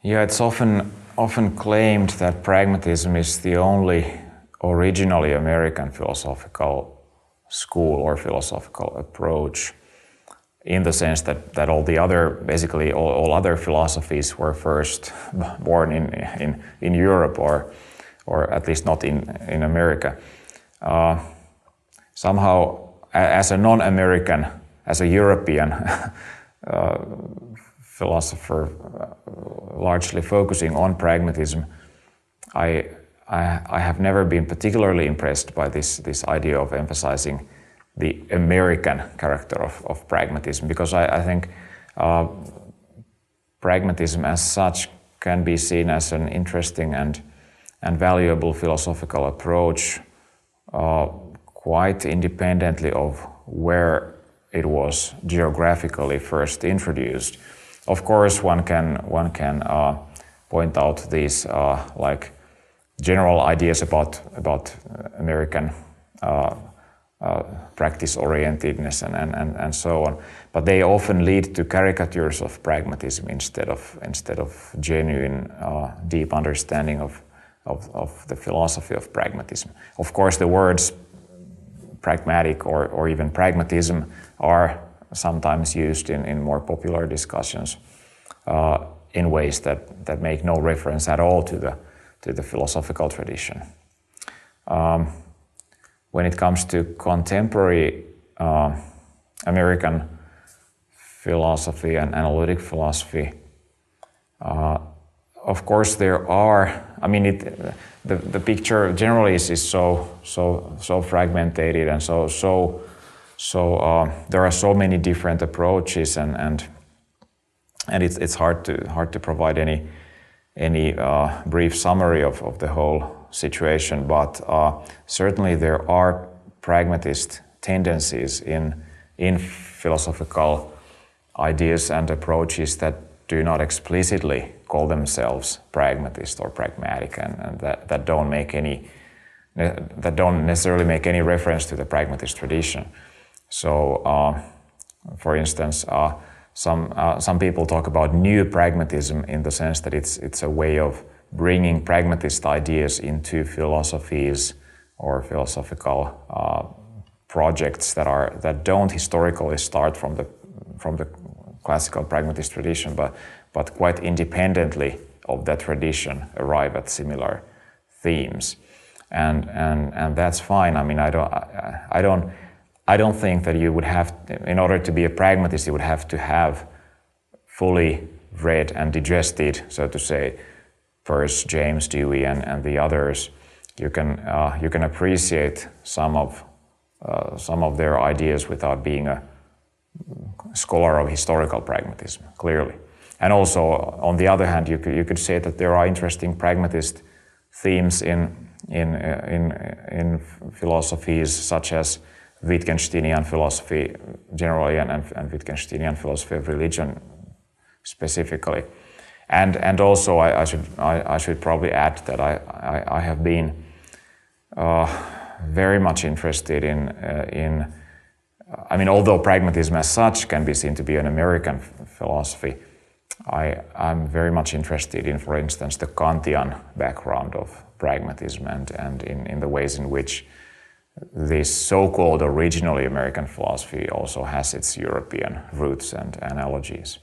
Yeah, it's often claimed that pragmatism is the only originally American philosophical school or philosophical approach, in the sense that all the other, basically all other philosophies were first born in Europe, or at least not in America. Somehow, as a non-American, as a European philosopher, largely focusing on pragmatism, I have never been particularly impressed by this idea of emphasizing the American character of pragmatism, because I think pragmatism as such can be seen as an interesting and valuable philosophical approach quite independently of where it was geographically first introduced. Of course, one can point out these like general ideas about American practice-orientedness and so on, but they often lead to caricatures of pragmatism instead of genuine, deep understanding of the philosophy of pragmatism. Of course, the words pragmatic or even pragmatism are sometimes used in more popular discussions in ways that make no reference at all to the philosophical tradition. When it comes to contemporary American philosophy and analytic philosophy, of course there are, I mean, the picture generally is so fragmented, and so there are so many different approaches, and it's hard to provide any brief summary of the whole situation, but certainly there are pragmatist tendencies in philosophical ideas and approaches that do not explicitly call themselves pragmatist or pragmatic, and that don't necessarily make any reference to the pragmatist tradition. So, for instance, some people talk about new pragmatism in the sense that it's a way of bringing pragmatist ideas into philosophies or philosophical projects that don't historically start from the classical pragmatist tradition, but quite independently of that tradition arrive at similar themes, and that's fine. I mean, I don't think that you would have, in order to be a pragmatist, you would have to have fully read and digested, so to say, Peirce, James, Dewey, and the others. You can appreciate some of their ideas without being a scholar of historical pragmatism, clearly. And also, on the other hand, you could say that there are interesting pragmatist themes in philosophies such as Wittgensteinian philosophy generally and Wittgensteinian philosophy of religion specifically. And also I should probably add that I have been very much interested in I mean, although pragmatism as such can be seen to be an American philosophy, I'm very much interested in, for instance, the Kantian background of pragmatism and in the ways in which this so-called originally American philosophy also has its European roots and analogies.